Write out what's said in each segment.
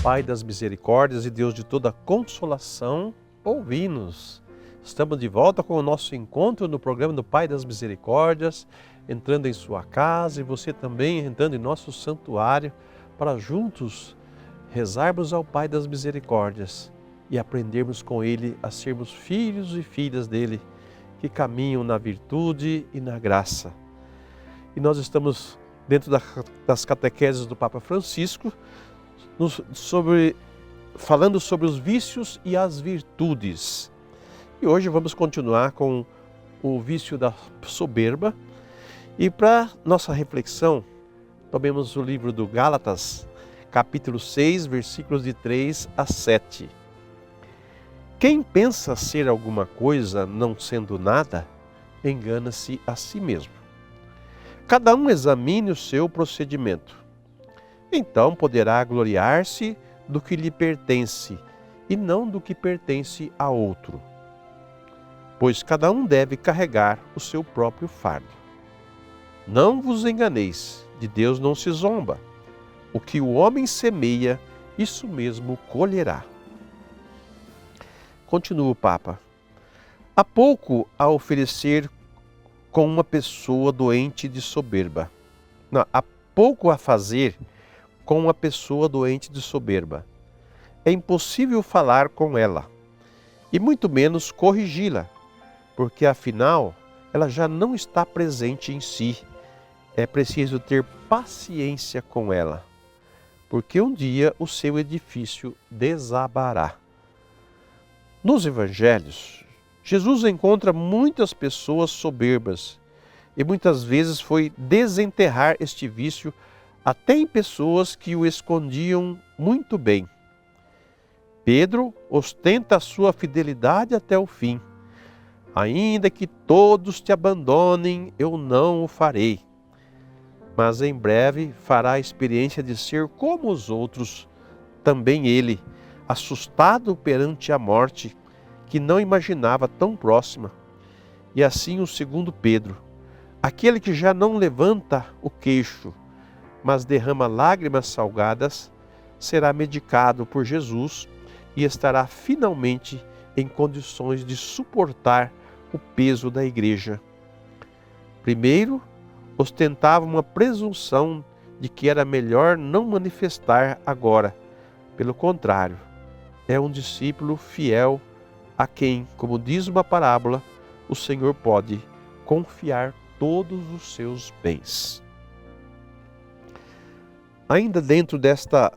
Pai das misericórdias e Deus de toda consolação, ouvi-nos. Estamos de volta com o nosso encontro no programa do Pai das Misericórdias, entrando em sua casa e você também entrando em nosso santuário para juntos rezarmos ao Pai das Misericórdias e aprendermos com Ele a sermos filhos e filhas dEle que caminham na virtude e na graça. E nós estamos dentro das catequeses do Papa Francisco, falando sobre os vícios e as virtudes. E hoje vamos continuar com o vício da soberba. E para nossa reflexão, tomemos o livro do Gálatas, capítulo 6, versículos de 3 a 7. Quem pensa ser alguma coisa não sendo nada, engana-se a si mesmo. Cada um examine o seu procedimento. Então poderá gloriar-se do que lhe pertence e não do que pertence a outro. Pois cada um deve carregar o seu próprio fardo. Não vos enganeis, de Deus não se zomba. O que o homem semeia, isso mesmo colherá. Continua o Papa. Há pouco a oferecer com uma pessoa doente de soberba. Não, há pouco a fazer com uma pessoa doente de soberba. É impossível falar com ela, e muito menos corrigi-la, porque afinal ela já não está presente em si. É preciso ter paciência com ela, porque um dia o seu edifício desabará. Nos evangelhos, Jesus encontra muitas pessoas soberbas e muitas vezes foi desenterrar este vício até em pessoas que o escondiam muito bem. Pedro ostenta a sua fidelidade até o fim. Ainda que todos te abandonem, eu não o farei. Mas em breve fará a experiência de ser como os outros, também ele, assustado perante a morte, que não imaginava tão próxima. E assim o segundo Pedro, aquele que já não levanta o queixo, mas derrama lágrimas salgadas, será medicado por Jesus e estará finalmente em condições de suportar o peso da igreja. Primeiro, ostentava uma presunção de que era melhor não manifestar agora. Pelo contrário, é um discípulo fiel a quem, como diz uma parábola, o Senhor pode confiar todos os seus bens. Ainda dentro desta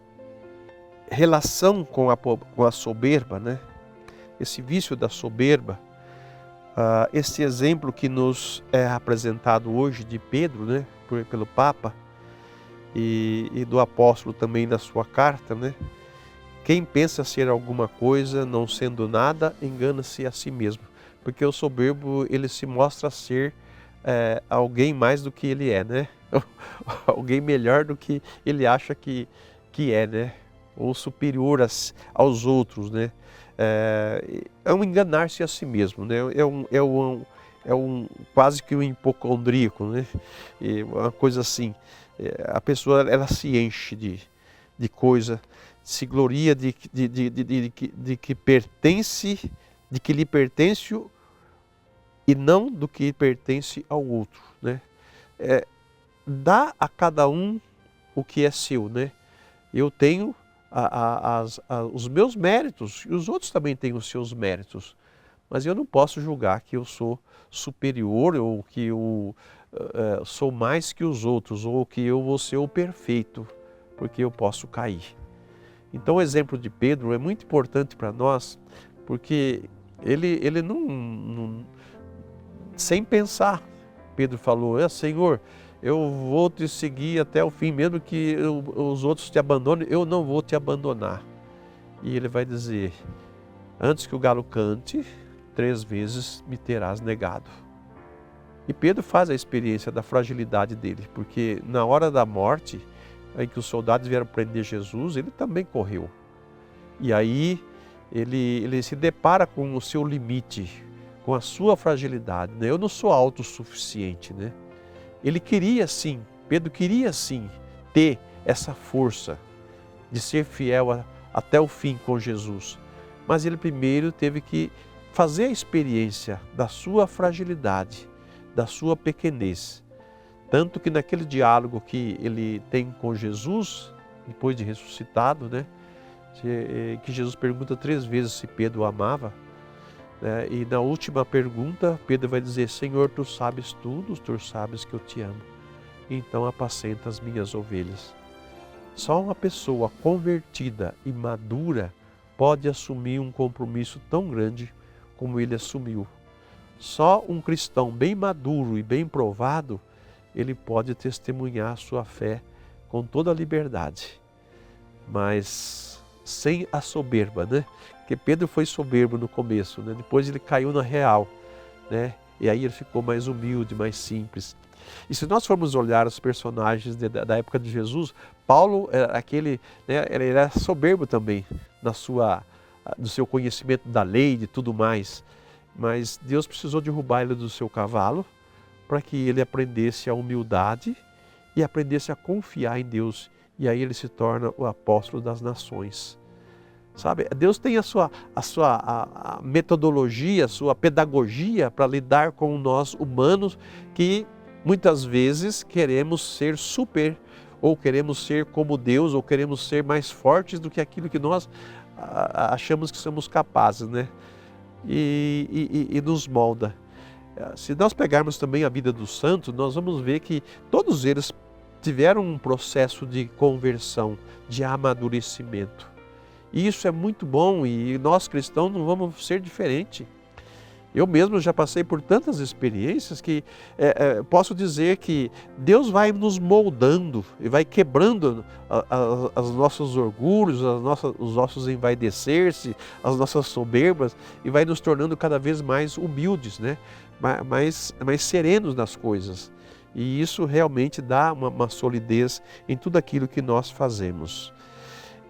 relação com a soberba, né? Esse vício da soberba, esse exemplo que nos é apresentado hoje de Pedro, né? Pelo Papa e do apóstolo também na sua carta, né? Quem pensa ser alguma coisa, não sendo nada, engana-se a si mesmo. Porque o soberbo, ele se mostra ser alguém mais do que ele é, né? Alguém melhor do que ele acha que é, né? Ou superior aos outros, né? É um enganar-se a si mesmo, né? É um quase que um hipocondríaco, né? Uma coisa assim. A pessoa, ela se enche de coisa, se gloria de que pertence, de que lhe pertence e não do que pertence ao outro, né? Dá a cada um o que é seu, né? Eu tenho os meus méritos e os outros também têm os seus méritos, mas eu não posso julgar que eu sou superior ou que eu sou mais que os outros ou que eu vou ser o perfeito, porque eu posso cair. Então o exemplo de Pedro é muito importante para nós, porque ele não sem pensar, Pedro falou, Senhor, eu vou te seguir até o fim, mesmo que os outros te abandonem, eu não vou te abandonar. E ele vai dizer, antes que o galo cante, 3 vezes me terás negado. E Pedro faz a experiência da fragilidade dele, porque na hora da morte, em que os soldados vieram prender Jesus, ele também correu. E aí ele se depara com o seu limite, com a sua fragilidade, né? Eu não sou autossuficiente, né? Ele queria sim, Pedro queria sim ter essa força de ser fiel até o fim com Jesus. Mas ele primeiro teve que fazer a experiência da sua fragilidade, da sua pequenez. Tanto que naquele diálogo que ele tem com Jesus, depois de ressuscitado, né? Que Jesus pergunta 3 vezes se Pedro o amava, né? E na última pergunta, Pedro vai dizer: Senhor, tu sabes tudo, tu sabes que eu te amo. Então apacenta as minhas ovelhas. Só uma pessoa convertida e madura pode assumir um compromisso tão grande como ele assumiu. Só um cristão bem maduro e bem provado, ele pode testemunhar a sua fé com toda a liberdade, mas sem a soberba, né? Porque Pedro foi soberbo no começo, né? Depois ele caiu na real, né? E aí ele ficou mais humilde, mais simples. E se nós formos olhar os personagens da época de Jesus, Paulo era aquele, né, ele era soberbo também do seu conhecimento da lei e de tudo mais. Mas Deus precisou derrubar ele do seu cavalo para que ele aprendesse a humildade e aprendesse a confiar em Deus. E aí ele se torna o apóstolo das nações. Sabe, Deus tem a sua metodologia, a sua pedagogia para lidar com nós humanos que muitas vezes queremos ser super, ou queremos ser como Deus, ou queremos ser mais fortes do que aquilo que nós achamos que somos capazes, né? E nos molda. Se nós pegarmos também a vida dos santos, nós vamos ver que todos eles tiveram um processo de conversão, de amadurecimento. E isso é muito bom, e nós cristãos não vamos ser diferente. Eu mesmo já passei por tantas experiências que posso dizer que Deus vai nos moldando e vai quebrando os nossos orgulhos, os nossos envaidecer-se, as nossas soberbas, e vai nos tornando cada vez mais humildes, né? mais serenos nas coisas. E isso realmente dá uma solidez em tudo aquilo que nós fazemos.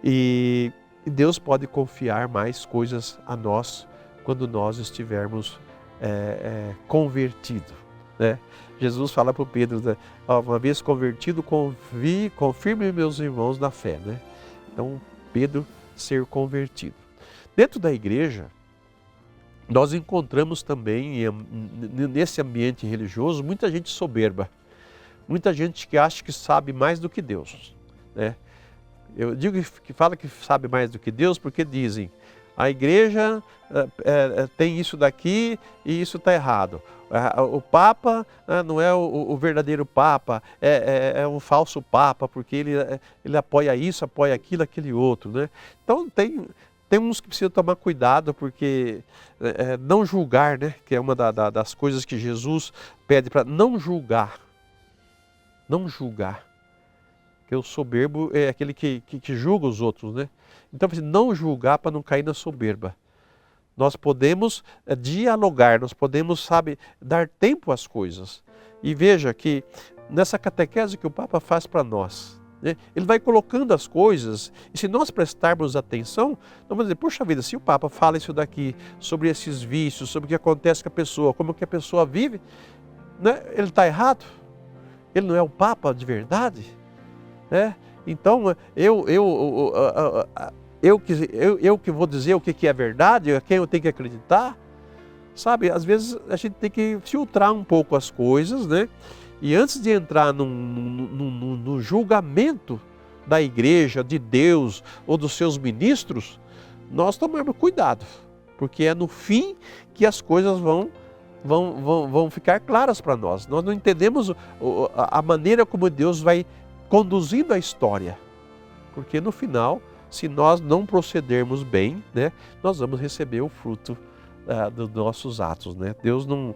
E Deus pode confiar mais coisas a nós quando nós estivermos convertidos, né? Jesus fala para o Pedro, né? Uma vez convertido, confirme meus irmãos na fé, né? Então, Pedro ser convertido. Dentro da igreja, nós encontramos também, nesse ambiente religioso, muita gente soberba, muita gente que acha que sabe mais do que Deus, né? Eu digo que fala que sabe mais do que Deus porque dizem: a igreja tem isso daqui e isso está errado. O Papa não é o verdadeiro Papa, é um falso Papa, porque ele apoia isso, apoia aquilo, aquele outro, né? Então tem uns que precisam tomar cuidado, porque não julgar, né? Que é uma das coisas que Jesus pede para não julgar. Não julgar. Porque o soberbo é aquele que julga os outros, né? Então, não julgar para não cair na soberba. Nós podemos dialogar, nós podemos, sabe, dar tempo às coisas. E veja que nessa catequese que o Papa faz para nós, né, ele vai colocando as coisas, e se nós prestarmos atenção, nós vamos dizer: poxa vida, se o Papa fala isso daqui, sobre esses vícios, sobre o que acontece com a pessoa, como que a pessoa vive, né, ele está errado? Ele não é o Papa de verdade? Né? Então, eu que vou dizer o que é verdade, a quem eu tenho que acreditar, sabe? Às vezes a gente tem que filtrar um pouco as coisas, né? E antes de entrar no julgamento da igreja, de Deus ou dos seus ministros, nós tomarmos cuidado, porque é no fim que as coisas vão ficar claras para nós. Nós não entendemos a maneira como Deus vai conduzindo a história, porque no final, se nós não procedermos bem, né, nós vamos receber o fruto dos nossos atos, né? Deus não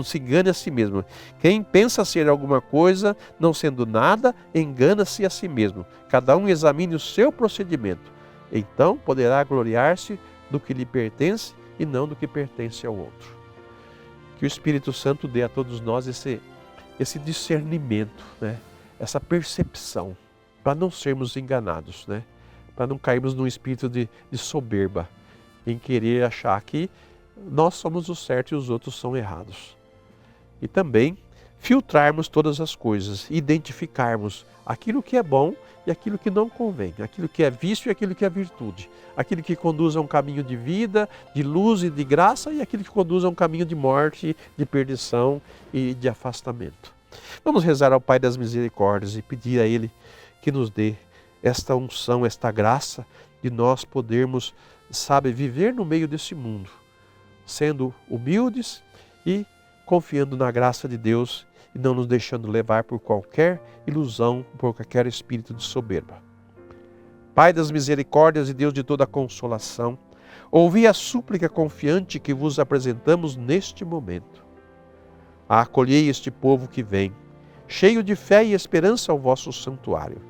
se engane a si mesmo. Quem pensa ser alguma coisa, não sendo nada, engana-se a si mesmo. Cada um examine o seu procedimento, então poderá gloriar-se do que lhe pertence e não do que pertence ao outro. Que o Espírito Santo dê a todos nós esse discernimento, né? Essa percepção, para não sermos enganados, né? Para não cairmos num espírito de soberba, em querer achar que nós somos o certo e os outros são errados. E também filtrarmos todas as coisas, identificarmos aquilo que é bom e aquilo que não convém, aquilo que é vício e aquilo que é virtude, aquilo que conduz a um caminho de vida, de luz e de graça e aquilo que conduz a um caminho de morte, de perdição e de afastamento. Vamos rezar ao Pai das Misericórdias e pedir a Ele que nos dê esta unção, esta graça de nós podermos, viver no meio desse mundo, sendo humildes e confiando na graça de Deus e não nos deixando levar por qualquer ilusão, por qualquer espírito de soberba. Pai das misericórdias e Deus de toda consolação, ouvi a súplica confiante que vos apresentamos neste momento. Acolhei este povo que vem, cheio de fé e esperança ao vosso santuário.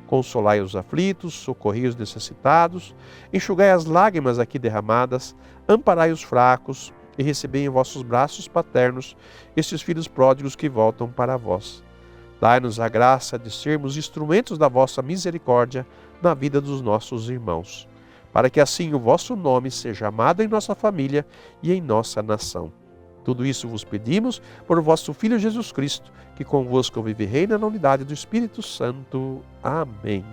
Consolai os aflitos, socorrei os necessitados, enxugai as lágrimas aqui derramadas, amparai os fracos e recebei em vossos braços paternos estes filhos pródigos que voltam para vós. Dai-nos a graça de sermos instrumentos da vossa misericórdia na vida dos nossos irmãos, para que assim o vosso nome seja amado em nossa família e em nossa nação. Tudo isso vos pedimos por vosso Filho Jesus Cristo, que convosco vive e reina na unidade do Espírito Santo. Amém.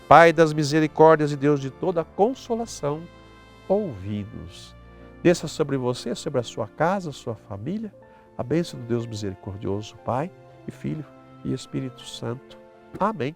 Pai das misericórdias e Deus de toda consolação, ouvi-nos. Desça sobre você, sobre a sua casa, sua família, a bênção do Deus misericordioso, Pai e Filho e Espírito Santo. Amém.